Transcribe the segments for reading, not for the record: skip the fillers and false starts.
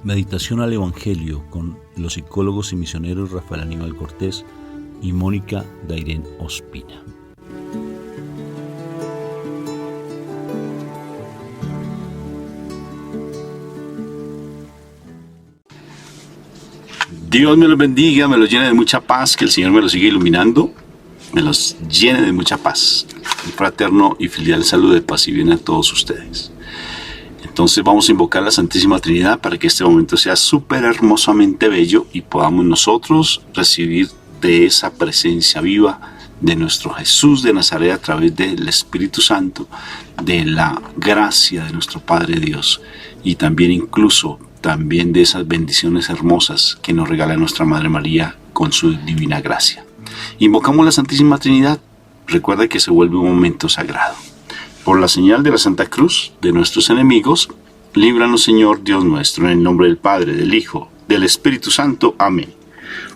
Meditación al Evangelio con los psicólogos y misioneros Rafael Aníbal Cortés y Mónica Dairén Ospina. Dios me los bendiga, me los llene de mucha paz, que el Señor me los siga iluminando, me los llene de mucha paz. Un fraterno y filial saludo de paz y bien a todos ustedes. Entonces vamos a invocar a la Santísima Trinidad para que este momento sea súper hermosamente bello y podamos nosotros recibir de esa presencia viva de nuestro Jesús de Nazaret a través del Espíritu Santo, de la gracia de nuestro Padre Dios y también incluso de esas bendiciones hermosas que nos regala nuestra Madre María con su divina gracia. Invocamos la Santísima Trinidad. Recuerda que se vuelve un momento sagrado. Por la señal de la Santa Cruz de nuestros enemigos, líbranos, Señor Dios nuestro, en el nombre del Padre, del Hijo, del Espíritu Santo. Amén.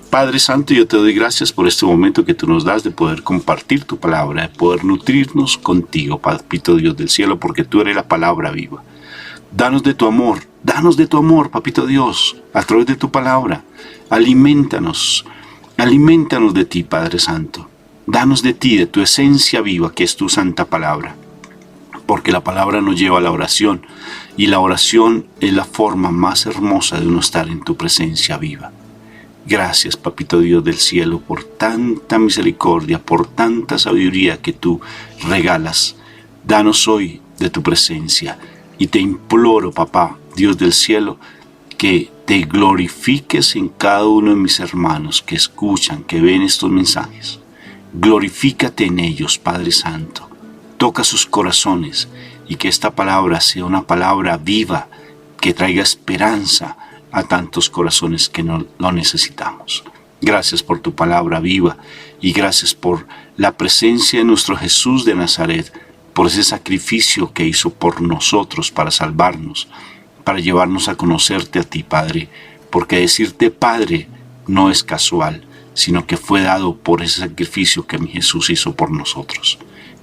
Padre Santo, yo te doy gracias por este momento que tú nos das de poder compartir tu palabra, de poder nutrirnos contigo, Papito Dios del cielo, porque tú eres la palabra viva. Danos de tu amor, Papito Dios, a través de tu palabra. Aliméntanos de ti, Padre Santo. Danos de ti, de tu esencia viva, que es tu santa palabra. Porque la palabra nos lleva a la oración, y la oración es la forma más hermosa de uno estar en tu presencia viva. Gracias, Papito Dios del cielo, por tanta misericordia, por tanta sabiduría que tú regalas. Danos hoy de tu presencia. Y te imploro, Papá, Dios del cielo, que te glorifiques en cada uno de mis hermanos que escuchan, que ven estos mensajes. Glorifícate en ellos, Padre Santo. Toca sus corazones y que esta palabra sea una palabra viva, que traiga esperanza a tantos corazones que no lo necesitamos. Gracias por tu palabra viva y gracias por la presencia de nuestro Jesús de Nazaret, por ese sacrificio que hizo por nosotros para salvarnos, para llevarnos a conocerte a ti, Padre, porque decirte Padre no es casual, sino que fue dado por ese sacrificio que mi Jesús hizo por nosotros.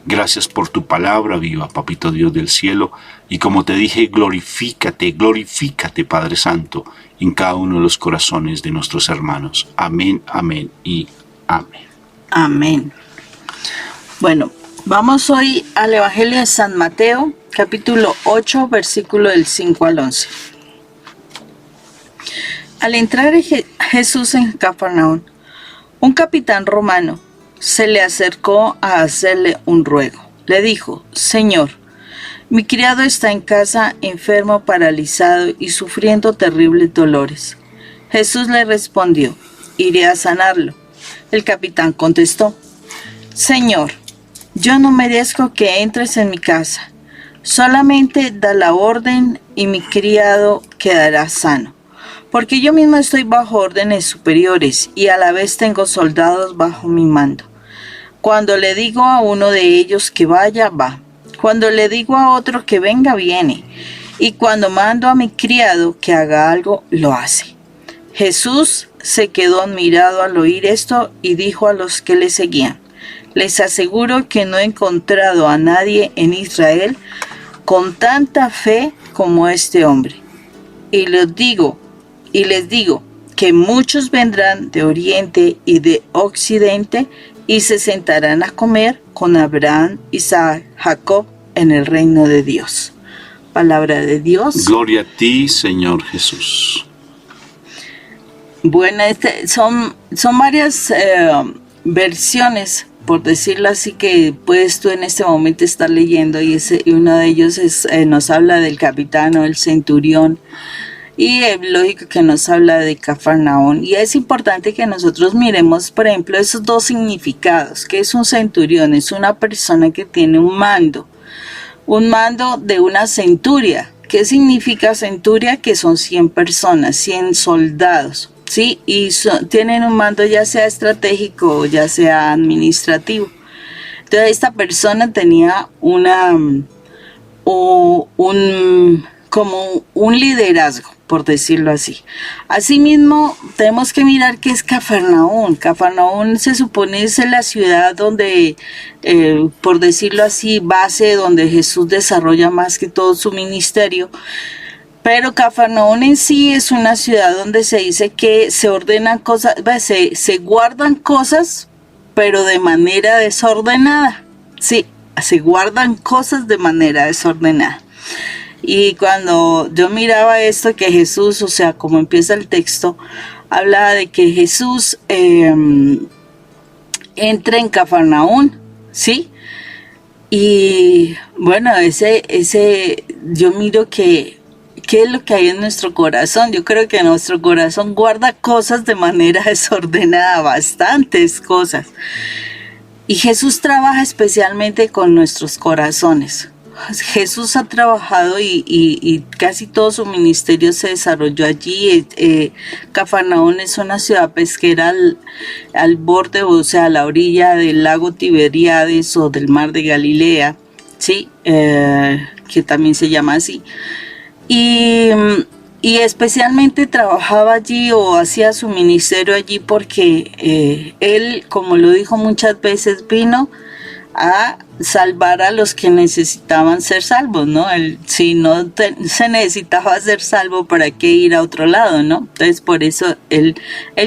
Gracias por tu palabra viva, Papito Dios del cielo, y como te dije, glorifícate, Padre Santo, en cada uno de los corazones de nuestros hermanos. Amén, amén y amén. Amén. Bueno, vamos hoy al Evangelio de San Mateo, capítulo 8, versículo del 5 al 11. Al entrar Jesús en Cafarnaúm, un capitán romano se le acercó a hacerle un ruego. Le dijo: Señor, mi criado está en casa, enfermo, paralizado y sufriendo terribles dolores. Jesús le respondió: iré a sanarlo. El capitán contestó: Señor, yo no merezco que entres en mi casa. Solamente da la orden y mi criado quedará sano. Porque yo mismo estoy bajo órdenes superiores y a la vez tengo soldados bajo mi mando. Cuando le digo a uno de ellos que vaya, va. Cuando le digo a otro que venga, viene. Y cuando mando a mi criado que haga algo, lo hace. Jesús se quedó admirado al oír esto y dijo a los que le seguían: les aseguro que no he encontrado a nadie en Israel con tanta fe como este hombre. Y les digo que muchos vendrán de oriente y de occidente y se sentarán a comer con Abraham, Isaac, Jacob en el reino de Dios. Palabra de Dios. Gloria a ti, Señor Jesús. Bueno, son varias versiones, por decirlo así, que puedes tú en este momento estar leyendo, y uno de ellos nos habla del capitán o el centurión, y es lógico que nos habla de Cafarnaúm. Y es importante que nosotros miremos, por ejemplo, esos dos significados. ¿Qué es un centurión? Es una persona que tiene un mando de una centuria. ¿Qué significa centuria? Que son 100 personas, 100 soldados, ¿sí? Y tienen un mando ya sea estratégico o ya sea administrativo. Entonces esta persona tenía como un liderazgo, por decirlo así. Asimismo, tenemos que mirar qué es Cafarnaúm. Cafarnaúm se supone es la ciudad donde, por decirlo así, base donde Jesús desarrolla más que todo su ministerio. Pero Cafarnaúm en sí es una ciudad donde se dice que se ordenan cosas, se guardan cosas, pero de manera desordenada. Sí, se guardan cosas de manera desordenada. Y cuando yo miraba esto, que Jesús, o sea, como empieza el texto, habla de que Jesús entra en Cafarnaúm, ¿sí? Y bueno, yo miro que ¿qué es lo que hay en nuestro corazón? Yo creo que nuestro corazón guarda cosas de manera desordenada, bastantes cosas. Y Jesús trabaja especialmente con nuestros corazones. Jesús ha trabajado y casi todo su ministerio se desarrolló allí. Cafarnaúm es una ciudad pesquera al borde, o sea, a la orilla del lago Tiberíades o del mar de Galilea, ¿sí? Que también se llama así. Y especialmente trabajaba allí o hacía su ministerio allí porque él, como lo dijo muchas veces, vino a salvar a los que necesitaban ser salvos, ¿no? Si no se necesitaba ser salvo, ¿para qué ir a otro lado, no? Entonces por eso él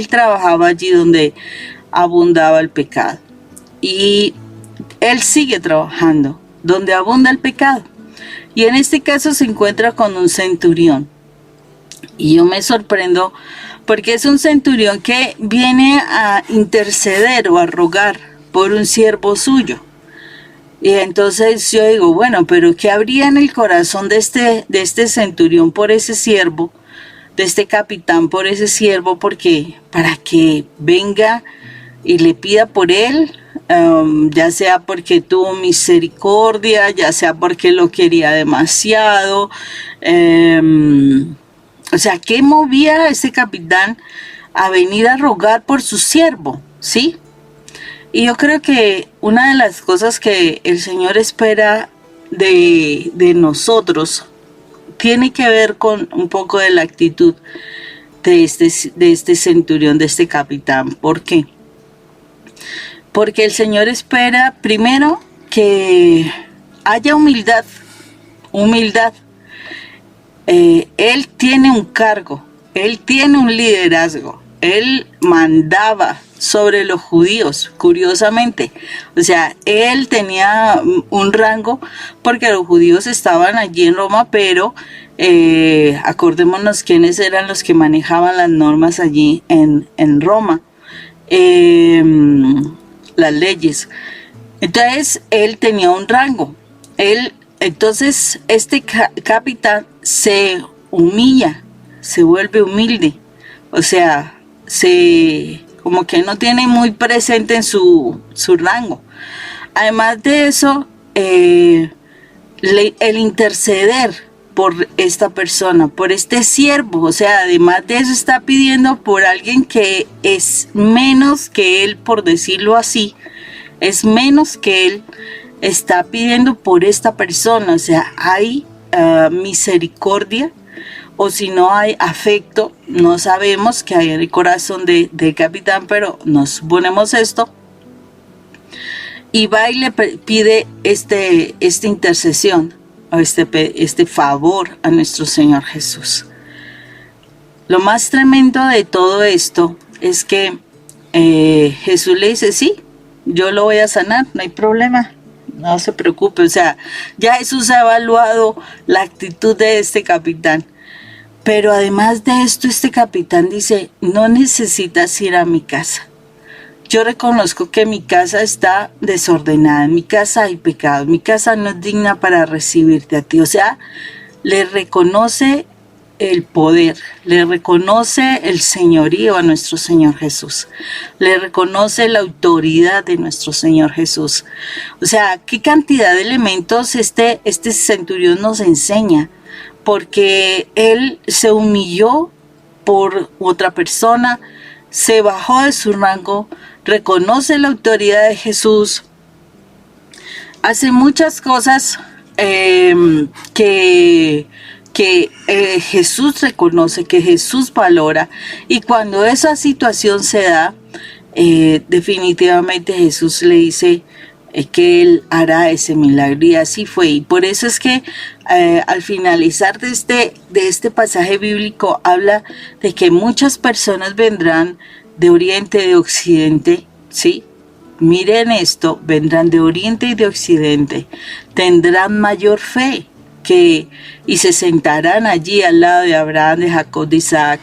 trabajaba allí donde abundaba el pecado. Y él sigue trabajando donde abunda el pecado. Y en este caso se encuentra con un centurión. Y yo me sorprendo porque es un centurión que viene a interceder o a rogar por un siervo suyo. Y entonces yo digo, bueno, pero ¿qué habría en el corazón de este centurión por ese siervo, de este capitán por ese siervo, porque para que venga y le pida por él, ya sea porque tuvo misericordia, ya sea porque lo quería demasiado, o sea, ¿qué movía a ese capitán a venir a rogar por su siervo? ¿Sí? Y yo creo que una de las cosas que el Señor espera de nosotros tiene que ver con un poco de la actitud de este centurión, de este capitán. ¿Por qué? Porque el Señor espera primero que haya humildad. Él tiene un cargo, él tiene un liderazgo, él mandaba sobre los judíos, curiosamente. O sea, él tenía un rango porque los judíos estaban allí en Roma, pero acordémonos quiénes eran los que manejaban las normas allí en Roma, las leyes. Entonces, él tenía un rango. Entonces, este capitán se humilla, se vuelve humilde. O sea, como que no tiene muy presente en su rango. Además de eso, el interceder por esta persona, por este siervo, o sea, además de eso está pidiendo por alguien que es menos que él, por decirlo así, es menos que él, está pidiendo por esta persona. O sea, hay misericordia, o si no hay afecto, no sabemos qué hay en el corazón del capitán, pero nos suponemos esto, y va y le pide esta intercesión, o este favor a nuestro Señor Jesús. Lo más tremendo de todo esto es que Jesús le dice, sí, yo lo voy a sanar, no hay problema, no se preocupe. O sea, ya Jesús ha evaluado la actitud de este capitán. Pero además de esto, este capitán dice, no necesitas ir a mi casa. Yo reconozco que mi casa está desordenada, en mi casa hay pecado, mi casa no es digna para recibirte a ti. O sea, le reconoce el poder, le reconoce el señorío a nuestro Señor Jesús, le reconoce la autoridad de nuestro Señor Jesús. O sea, qué cantidad de elementos este centurión nos enseña, porque él se humilló por otra persona, se bajó de su rango, reconoce la autoridad de Jesús, hace muchas cosas que Jesús reconoce, que Jesús valora, y cuando esa situación se da, definitivamente Jesús le dice, que Él hará ese milagro, y así fue. Y por eso es que al finalizar de este pasaje bíblico habla de que muchas personas vendrán de oriente y de occidente, ¿sí? Miren esto, vendrán de oriente y de occidente, tendrán mayor fe y se sentarán allí al lado de Abraham, de Jacob, de Isaac.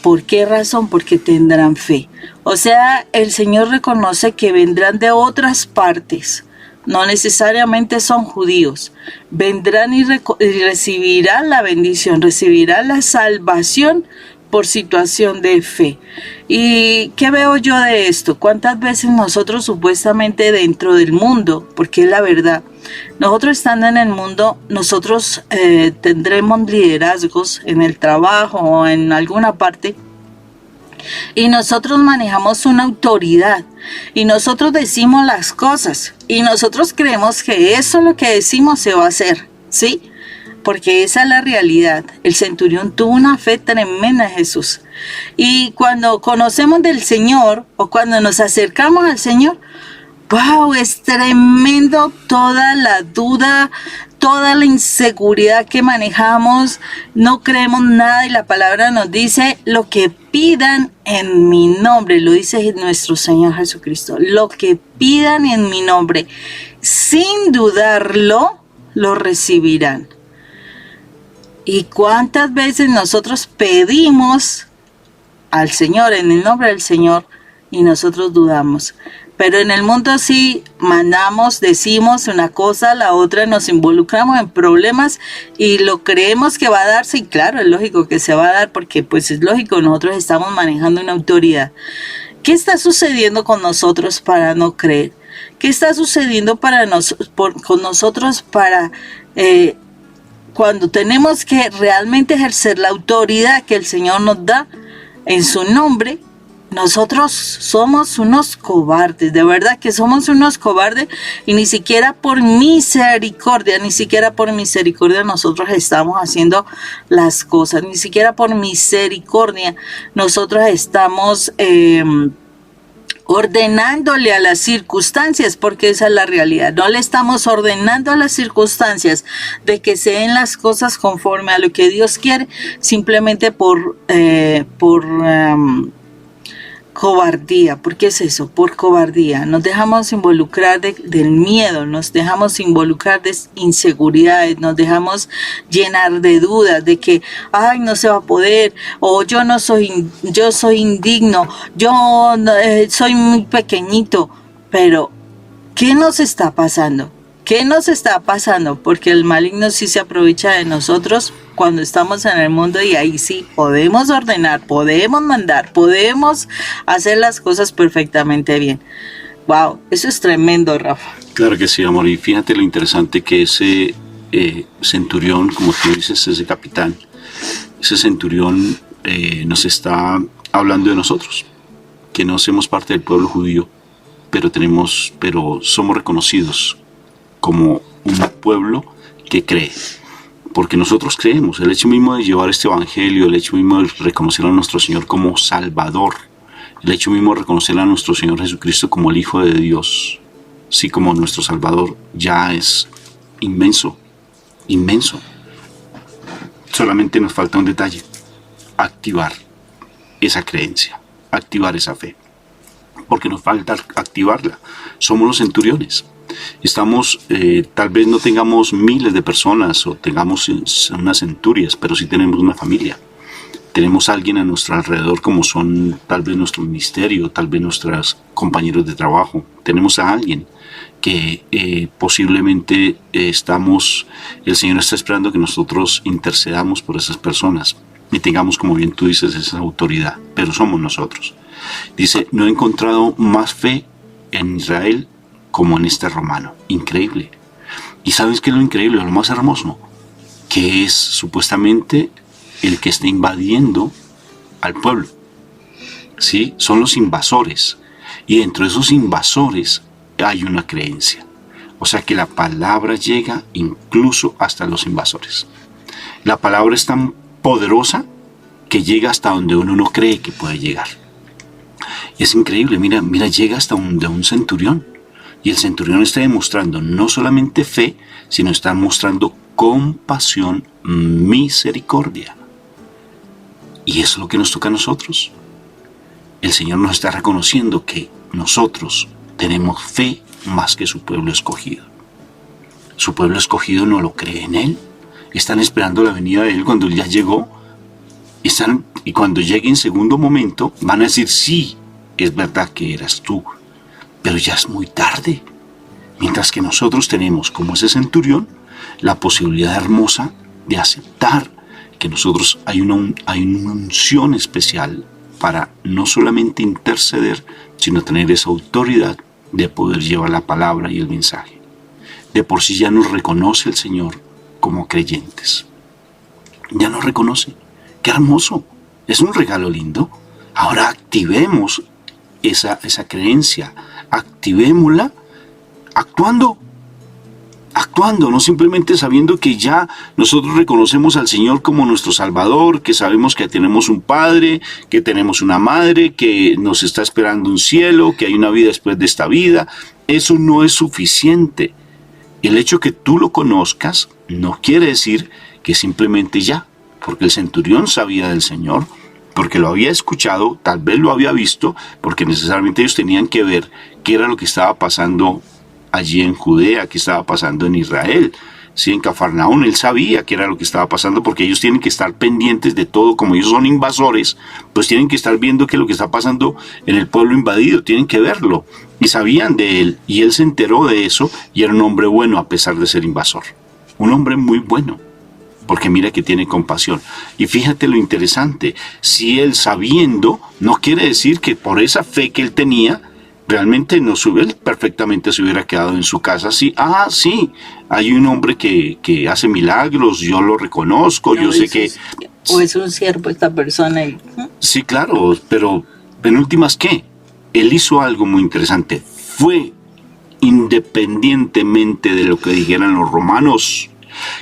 ¿Por qué razón? Porque tendrán fe. O sea, el Señor reconoce que vendrán de otras partes, no necesariamente son judíos. Vendrán y recibirán la bendición, recibirán la salvación por situación de fe. ¿Y qué veo yo de esto? ¿Cuántas veces nosotros supuestamente dentro del mundo, porque es la verdad, nosotros estando en el mundo, nosotros tendremos liderazgos en el trabajo o en alguna parte, y nosotros manejamos una autoridad, y nosotros decimos las cosas, y nosotros creemos que eso lo que decimos se va a hacer, ¿sí? Porque esa es la realidad. El centurión tuvo una fe tremenda en Jesús. Y cuando conocemos del Señor, o cuando nos acercamos al Señor, ¡wow! Es tremendo toda la duda, toda la inseguridad que manejamos. No creemos nada, y la palabra nos dice: lo que pidan en mi nombre, lo dice nuestro Señor Jesucristo, lo que pidan en mi nombre, sin dudarlo, lo recibirán. ¿Y cuántas veces nosotros pedimos al Señor, en el nombre del Señor, y nosotros dudamos? Pero en el mundo sí mandamos, decimos una cosa, la otra, nos involucramos en problemas y lo creemos que va a darse. Y claro, es lógico que se va a dar, porque pues es lógico, nosotros estamos manejando una autoridad. ¿Qué está sucediendo con nosotros para no creer? ¿Qué está sucediendo con nosotros para... cuando tenemos que realmente ejercer la autoridad que el Señor nos da en su nombre? Nosotros somos unos cobardes, de verdad que somos unos cobardes, y ni siquiera por misericordia nosotros estamos haciendo las cosas, ni siquiera por misericordia nosotros estamos ordenándole a las circunstancias, porque esa es la realidad. No le estamos ordenando a las circunstancias de que se den las cosas conforme a lo que Dios quiere, simplemente por cobardía. ¿Por qué es eso? Por cobardía. Nos dejamos involucrar del miedo, nos dejamos involucrar de inseguridades, nos dejamos llenar de dudas, de que, ay, no se va a poder, o yo soy indigno, yo soy muy pequeñito. Pero, ¿qué nos está pasando? ¿Qué nos está pasando? Porque el maligno sí se aprovecha de nosotros cuando estamos en el mundo, y ahí sí podemos ordenar, podemos mandar, podemos hacer las cosas perfectamente bien. Wow, eso es tremendo, Rafa. Claro que sí, amor. Y fíjate lo interesante que ese centurión, como tú dices, ese capitán, ese centurión nos está hablando de nosotros, que no somos parte del pueblo judío, pero somos reconocidos como un pueblo que cree, porque nosotros creemos. El hecho mismo de llevar este evangelio, el hecho mismo de reconocer a nuestro Señor como Salvador, el hecho mismo de reconocer a nuestro Señor Jesucristo como el Hijo de Dios, sí, como nuestro Salvador, ya es inmenso, inmenso. Solamente nos falta un detalle: activar esa creencia, activar esa fe, porque nos falta activarla. Somos los centuriones. Estamos, tal vez no tengamos miles de personas o tengamos unas centurias, pero sí tenemos una familia. Tenemos a alguien a nuestro alrededor, como son tal vez nuestro ministerio, tal vez nuestros compañeros de trabajo. Tenemos a alguien que posiblemente el Señor está esperando que nosotros intercedamos por esas personas y tengamos, como bien tú dices, esa autoridad, pero somos nosotros. Dice: no he encontrado más fe en Israel como en este romano. Increíble. ¿Y sabes qué es lo increíble, lo más hermoso? Que es supuestamente el que está invadiendo al pueblo. ¿Sí? Son los invasores. Y dentro de esos invasores hay una creencia. O sea que la palabra llega incluso hasta los invasores. La palabra es tan poderosa que llega hasta donde uno no cree que puede llegar. Y es increíble. Mira, llega hasta donde un centurión. Y el centurión está demostrando no solamente fe, sino está mostrando compasión, misericordia. Y eso es lo que nos toca a nosotros. El Señor nos está reconociendo que nosotros tenemos fe más que su pueblo escogido. Su pueblo escogido no lo cree en Él. Están esperando la venida de Él cuando Él ya llegó. Y cuando llegue en segundo momento, van a decir, sí, es verdad que eras tú, pero ya es muy tarde. Mientras que nosotros tenemos, como ese centurión, la posibilidad hermosa de aceptar que nosotros hay una unción especial para no solamente interceder, sino tener esa autoridad de poder llevar la palabra y el mensaje. De por sí ya nos reconoce el Señor como creyentes. Ya nos reconoce. ¡Qué hermoso! Es un regalo lindo. Ahora activemos esa creencia. Activémosla actuando, no simplemente sabiendo que ya nosotros reconocemos al Señor como nuestro Salvador, que sabemos que tenemos un Padre, que tenemos una Madre, que nos está esperando un cielo, que hay una vida después de esta vida. Eso no es suficiente. El hecho que tú lo conozcas no quiere decir que simplemente ya, porque el centurión sabía del Señor, porque lo había escuchado, tal vez lo había visto, porque necesariamente ellos tenían que ver qué era lo que estaba pasando allí en Judea, qué estaba pasando en Israel. Sí, en Cafarnaún él sabía qué era lo que estaba pasando, porque ellos tienen que estar pendientes de todo. Como ellos son invasores, pues tienen que estar viendo qué es lo que está pasando en el pueblo invadido, tienen que verlo. Y sabían de él, y él se enteró de eso, y era un hombre bueno a pesar de ser invasor. Un hombre muy bueno, porque mira que tiene compasión. Y fíjate lo interesante, si él sabiendo, no quiere decir que por esa fe que él tenía, realmente no él perfectamente se hubiera quedado en su casa así. Ah, sí, hay un hombre que hace milagros, yo lo reconozco, no, yo sé que... O es un siervo esta persona. Sí, claro, pero en últimas, ¿qué? Él hizo algo muy interesante. Fue independientemente de lo que dijeran los romanos,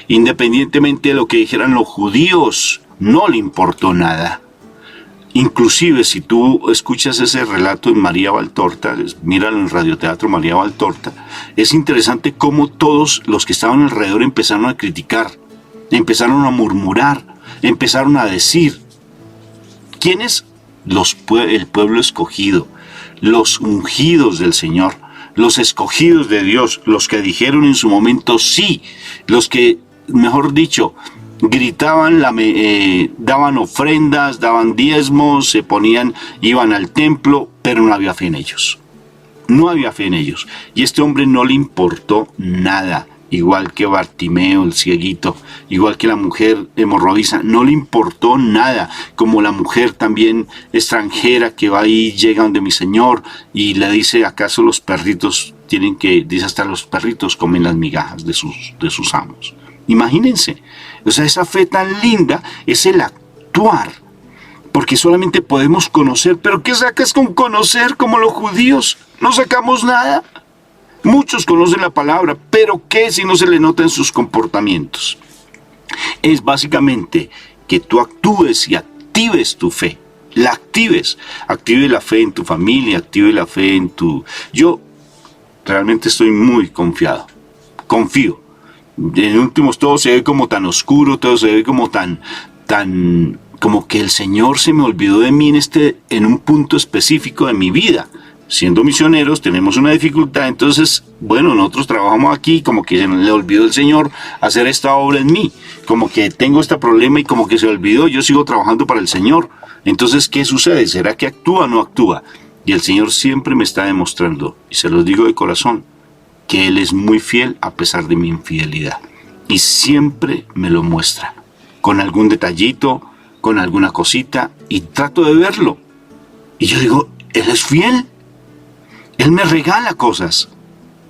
independientemente de lo que dijeran los judíos, no le importó nada. Inclusive si tú escuchas ese relato en María Valtorta, míralo en Radioteatro María Valtorta, es interesante cómo todos los que estaban alrededor empezaron a criticar, empezaron a murmurar, empezaron a decir. ¿Quiénes? El pueblo escogido, los ungidos del Señor, los escogidos de Dios, los que dijeron en su momento sí, los que, mejor dicho, gritaban, daban ofrendas, daban diezmos, se ponían, iban al templo, pero no había fe en ellos. No había fe en ellos. Y este hombre no le importó nada, igual que Bartimeo, el cieguito, igual que la mujer hemorroísa, no le importó nada, como la mujer también extranjera que va ahí, llega donde mi Señor y le dice, ¿acaso los perritos tienen que, dice hasta los perritos comen las migajas de sus amos? Imagínense, o sea, esa fe tan linda es el actuar, porque solamente podemos conocer, pero ¿qué sacas con conocer como los judíos? No sacamos nada. Muchos conocen la palabra, pero ¿qué si no se le nota en sus comportamientos? Es básicamente que tú actúes y actives tu fe, la actives, active la fe en tu familia, active la fe en tu... Yo realmente estoy muy confiado, confío. En últimos todo se ve como tan oscuro, todo se ve como tan como que el Señor se me olvidó de mí en un punto específico de mi vida. Siendo misioneros tenemos una dificultad, entonces, bueno, nosotros trabajamos aquí, como que se le olvidó el Señor hacer esta obra en mí, como que tengo este problema y como que se olvidó, yo sigo trabajando para el Señor. Entonces, ¿qué sucede? ¿Será que actúa o no actúa? Y el Señor siempre me está demostrando, y se los digo de corazón, que Él es muy fiel a pesar de mi infidelidad. Y siempre me lo muestra, con algún detallito, con alguna cosita, y trato de verlo. Y yo digo, Él es fiel. Él me regala cosas.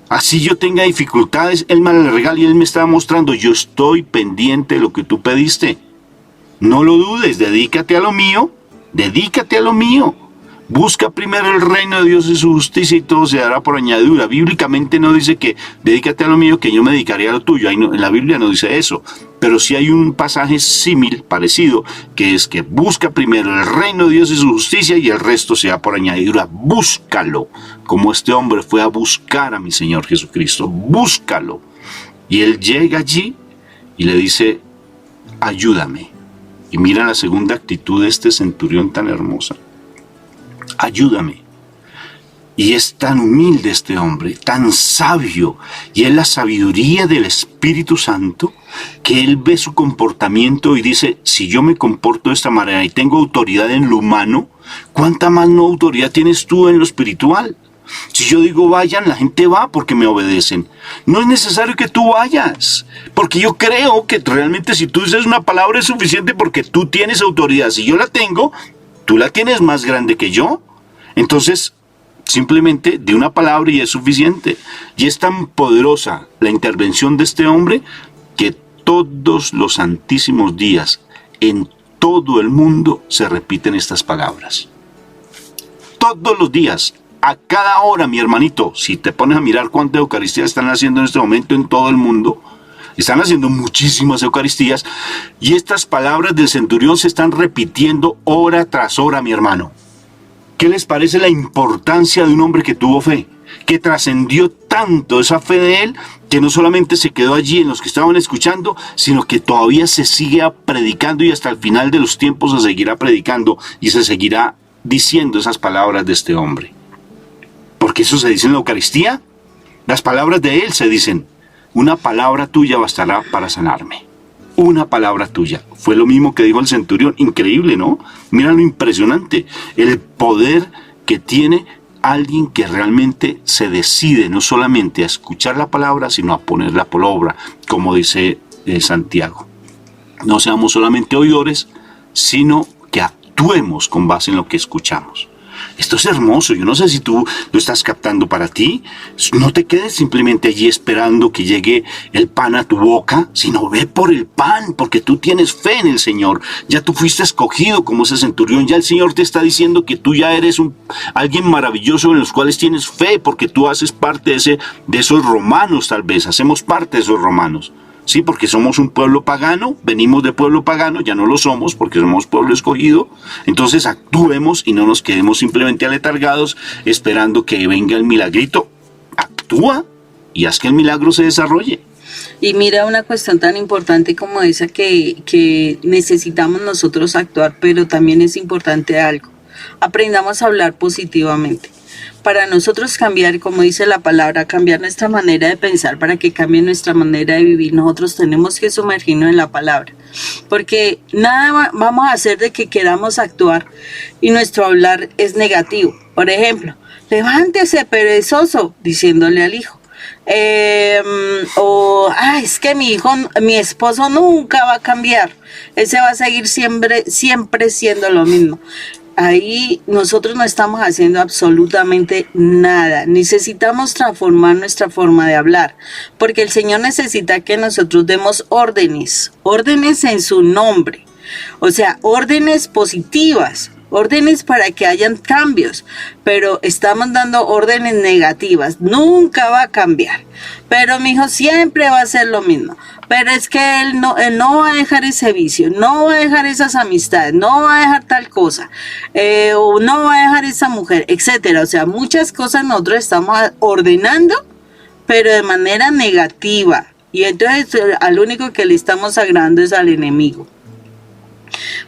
Así yo tenga dificultades, Él me las regala y Él me está mostrando, yo estoy pendiente de lo que tú pediste. No lo dudes, dedícate a lo mío, Busca primero el reino de Dios y su justicia y todo se dará por añadidura. Bíblicamente no dice que dedícate a lo mío que yo me dedicaré a lo tuyo. Ahí no, en la Biblia no dice eso. Pero sí hay un pasaje parecido, que es que busca primero el reino de Dios y su justicia y el resto se da por añadidura. Búscalo, como este hombre fue a buscar a mi Señor Jesucristo. Búscalo. Y él llega allí y le dice, ayúdame. Y mira la segunda actitud de este centurión tan hermosa. Ayúdame. Y es tan humilde este hombre, tan sabio, y es la sabiduría del Espíritu Santo, que él ve su comportamiento y dice, si yo me comporto de esta manera y tengo autoridad en lo humano, ¿cuánta más no autoridad tienes tú en lo espiritual? Si yo digo vayan, la gente va porque me obedecen. No es necesario que tú vayas, porque yo creo que realmente si tú dices una palabra es suficiente porque tú tienes autoridad. Si yo la tengo, tú la tienes más grande que yo. Entonces, simplemente de una palabra y es suficiente. Y es tan poderosa la intervención de este hombre que todos los santísimos días en todo el mundo se repiten estas palabras. Todos los días, a cada hora, mi hermanito, si te pones a mirar cuántas Eucaristías están haciendo en este momento en todo el mundo, están haciendo muchísimas Eucaristías y estas palabras del centurión se están repitiendo hora tras hora, mi hermano. ¿Qué les parece la importancia de un hombre que tuvo fe? Que trascendió tanto esa fe de él, que no solamente se quedó allí en los que estaban escuchando, sino que todavía se sigue predicando y hasta el final de los tiempos se seguirá predicando y se seguirá diciendo esas palabras de este hombre. Porque eso se dice en la Eucaristía. Las palabras de él se dicen, una palabra tuya bastará para sanarme. Una palabra tuya. Fue lo mismo que dijo el centurión. Increíble, ¿no? Mira lo impresionante. El poder que tiene alguien que realmente se decide no solamente a escuchar la palabra, sino a ponerla por obra, como dice Santiago. No seamos solamente oidores, sino que actuemos con base en lo que escuchamos. Esto es hermoso, yo no sé si tú lo estás captando para ti. No te quedes simplemente allí esperando que llegue el pan a tu boca, sino ve por el pan, porque tú tienes fe en el Señor. Ya tú fuiste escogido como ese centurión, ya el Señor te está diciendo que tú ya eres alguien maravilloso en los cuales tienes fe, porque tú haces parte de esos romanos tal vez, hacemos parte de esos romanos. Sí, porque somos un pueblo pagano, venimos de pueblo pagano, ya no lo somos porque somos pueblo escogido. Entonces actuemos y no nos quedemos simplemente aletargados esperando que venga el milagrito. Actúa y haz que el milagro se desarrolle. Y mira una cuestión tan importante como esa que necesitamos nosotros actuar, pero también es importante algo. Aprendamos a hablar positivamente. Para nosotros cambiar, como dice la palabra, cambiar nuestra manera de pensar, para que cambie nuestra manera de vivir, nosotros tenemos que sumergirnos en la palabra. Porque nada vamos a hacer de que queramos actuar y nuestro hablar es negativo. Por ejemplo, levántese perezoso, diciéndole al hijo. Es que mi esposo nunca va a cambiar. Ese va a seguir siempre siendo lo mismo. Ahí nosotros no estamos haciendo absolutamente nada. Necesitamos transformar nuestra forma de hablar, porque el Señor necesita que nosotros demos órdenes en su nombre, o sea, órdenes positivas, órdenes para que hayan cambios, pero estamos dando órdenes negativas. Nunca va a cambiar, pero mi hijo siempre va a hacer lo mismo. Pero es que él no va a dejar ese vicio, no va a dejar esas amistades, no va a dejar tal cosa, o no va a dejar esa mujer, etcétera. O sea, muchas cosas nosotros estamos ordenando, pero de manera negativa. Y entonces al único que le estamos agradando es al enemigo.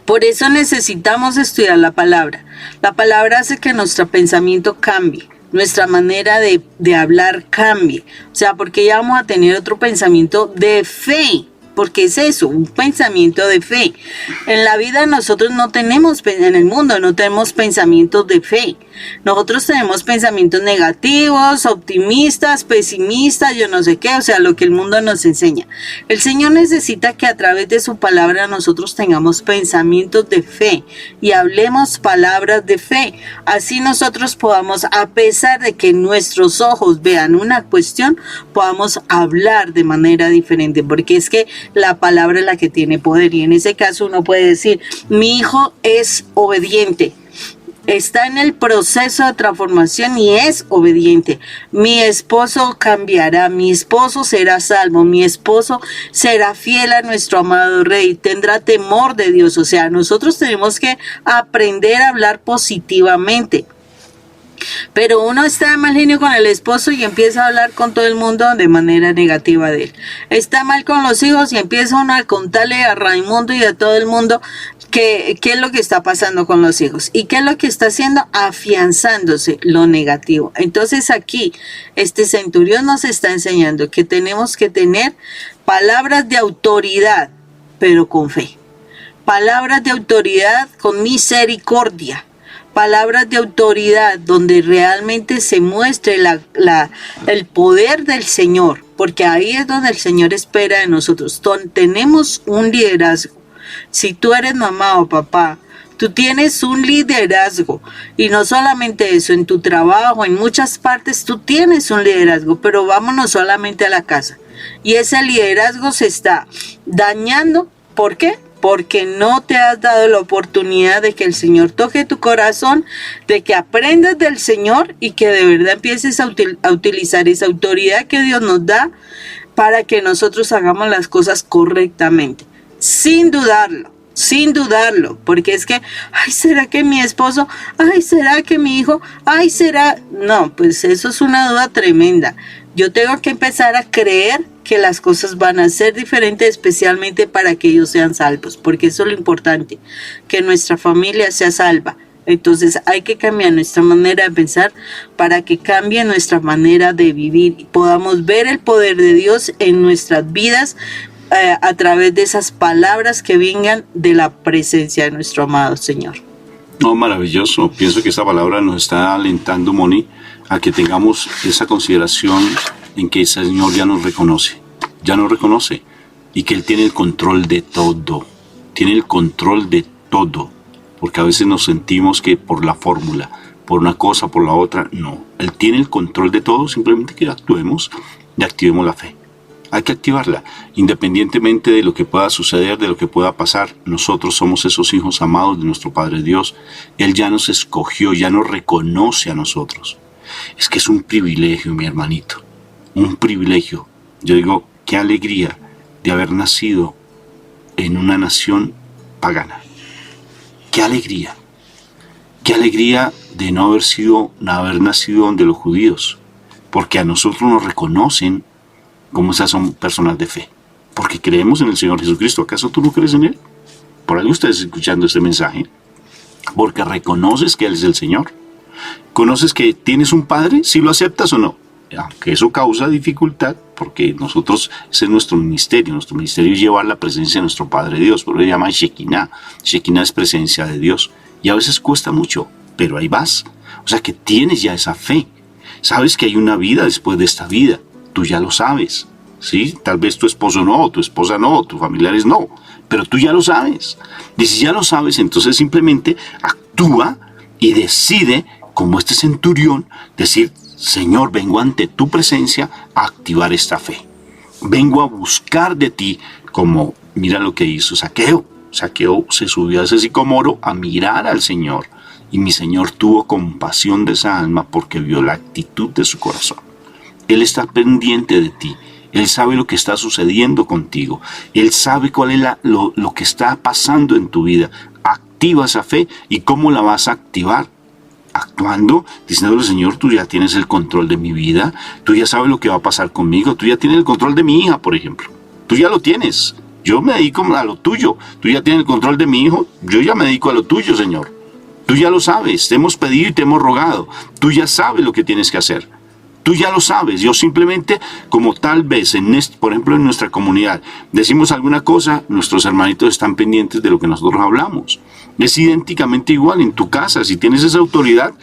Por eso necesitamos estudiar la palabra. La palabra hace que nuestro pensamiento cambie. Nuestra manera de hablar cambie. O sea, porque ya vamos a tener otro pensamiento de fe. Porque es eso, un pensamiento de fe. En la vida nosotros no tenemos, en el mundo no tenemos pensamientos de fe. Nosotros tenemos pensamientos negativos, optimistas, pesimistas, yo no sé qué, o sea, lo que el mundo nos enseña. El Señor necesita que a través de su palabra nosotros tengamos pensamientos de fe y hablemos palabras de fe. Así nosotros podamos, a pesar de que nuestros ojos vean una cuestión, podamos hablar de manera diferente, porque es que la palabra es la que tiene poder, y en ese caso uno puede decir, mi hijo es obediente. está en el proceso de transformación y es obediente. Mi esposo cambiará, mi esposo será salvo, mi esposo será fiel a nuestro amado Rey, tendrá temor de Dios. O sea, nosotros tenemos que aprender a hablar positivamente. Pero uno está de mal genio con el esposo y empieza a hablar con todo el mundo de manera negativa de él. Está mal con los hijos y empieza uno a contarle a Raimundo y a todo el mundo qué es lo que está pasando con los hijos. ¿Y qué es lo que está haciendo? Afianzándose lo negativo. Entonces aquí este centurión nos está enseñando que tenemos que tener palabras de autoridad, pero con fe. Palabras de autoridad con misericordia. Palabras de autoridad donde realmente se muestre el poder del Señor, porque ahí es donde el Señor espera de nosotros. Tenemos un liderazgo. Si tú eres mamá o papá, tú tienes un liderazgo, y no solamente eso, en tu trabajo, en muchas partes tú tienes un liderazgo, pero vámonos solamente a la casa. Y ese liderazgo se está dañando. ¿Por qué? Porque no te has dado la oportunidad de que el Señor toque tu corazón, de que aprendas del Señor y que de verdad empieces a utilizar esa autoridad que Dios nos da para que nosotros hagamos las cosas correctamente, sin dudarlo, porque es que, ay, ¿será que mi esposo? Ay, ¿será que mi hijo? Ay, ¿será? No, pues eso es una duda tremenda. Yo tengo que empezar a creer que las cosas van a ser diferentes, especialmente para que ellos sean salvos, porque eso es lo importante, que nuestra familia sea salva. Entonces hay que cambiar nuestra manera de pensar para que cambie nuestra manera de vivir y podamos ver el poder de Dios en nuestras vidas a través de esas palabras que vengan de la presencia de nuestro amado Señor. No, maravilloso. Pienso que esta palabra nos está alentando, Moni, a que tengamos esa consideración en que el Señor ya nos reconoce, y que Él tiene el control de todo, porque a veces nos sentimos que por la fórmula, por una cosa, por la otra, no. Él tiene el control de todo, simplemente que actuemos y activemos la fe. Hay que activarla, independientemente de lo que pueda suceder, de lo que pueda pasar. Nosotros somos esos hijos amados de nuestro Padre Dios. Él ya nos escogió, ya nos reconoce a nosotros. Es que es un privilegio, mi hermanito, un privilegio. Yo digo, qué alegría de haber nacido en una nación pagana. Qué alegría de no haber nacido donde los judíos, porque a nosotros nos reconocen como esas son personas de fe, porque creemos en el Señor Jesucristo. ¿Acaso tú no crees en Él? Por algo estás escuchando este mensaje, porque reconoces que Él es el Señor. ¿Conoces que tienes un Padre? ¿Si lo aceptas o no? Aunque eso causa dificultad, porque nosotros, ese es nuestro ministerio es llevar la presencia de nuestro Padre Dios, por eso se llama Shekinah. Shekinah es presencia de Dios, y a veces cuesta mucho, pero ahí vas. O sea que tienes ya esa fe, sabes que hay una vida después de esta vida, tú ya lo sabes, ¿sí? Tal vez tu esposo no, tu esposa no, tus familiares no, pero tú ya lo sabes. Y si ya lo sabes, entonces simplemente actúa y decide, como este centurión, decir, Señor, vengo ante tu presencia a activar esta fe. Vengo a buscar de ti, como mira lo que hizo Zaqueo. Zaqueo se subió a ese sicómoro a mirar al Señor, y mi Señor tuvo compasión de esa alma porque vio la actitud de su corazón. Él está pendiente de ti. Él sabe lo que está sucediendo contigo. Él sabe cuál es lo que está pasando en tu vida. Activa esa fe. ¿Y cómo la vas a activar? Actuando, diciéndole, Señor, tú ya tienes el control de mi vida. Tú ya sabes lo que va a pasar conmigo. Tú ya tienes el control de mi hija, por ejemplo. Tú ya lo tienes. Yo me dedico a lo tuyo. Tú ya tienes el control de mi hijo. Yo ya me dedico a lo tuyo, Señor. Tú ya lo sabes. Te hemos pedido y te hemos rogado. Tú ya sabes lo que tienes que hacer. Tú ya lo sabes. Yo simplemente, como tal vez, por ejemplo, en nuestra comunidad, decimos alguna cosa, nuestros hermanitos están pendientes de lo que nosotros hablamos. Es idénticamente igual en tu casa. Si tienes esa autoridad,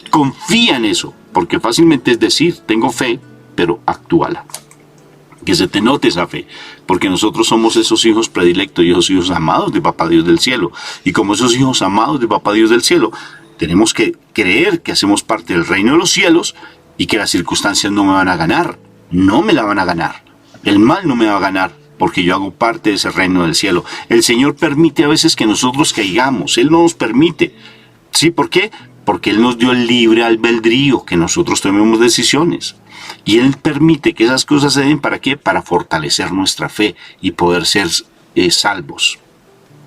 confía en eso, porque fácilmente es decir, tengo fe, pero actúala. Que se te note esa fe, porque nosotros somos esos hijos predilectos y esos hijos amados de Papá Dios del cielo. Y como esos hijos amados de Papá Dios del cielo, tenemos que creer que hacemos parte del reino de los cielos y que las circunstancias no me van a ganar. No me la van a ganar. El mal no me va a ganar, porque yo hago parte de ese reino del cielo. El Señor permite a veces que nosotros caigamos. Él no nos permite. ¿Sí? ¿Por qué? Porque Él nos dio el libre albedrío, que nosotros tomemos decisiones. Y Él permite que esas cosas se den, ¿para qué? Para fortalecer nuestra fe y poder ser salvos,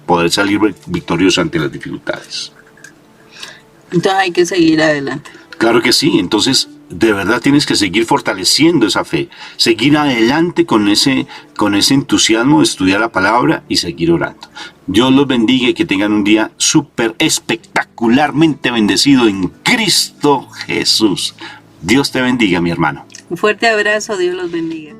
poder salir victoriosos ante las dificultades. Entonces hay que seguir adelante. Claro que sí, entonces de verdad tienes que seguir fortaleciendo esa fe, seguir adelante con ese entusiasmo de estudiar la palabra y seguir orando. Dios los bendiga y que tengan un día súper espectacularmente bendecido en Cristo Jesús. Dios te bendiga, mi hermano. Un fuerte abrazo, Dios los bendiga.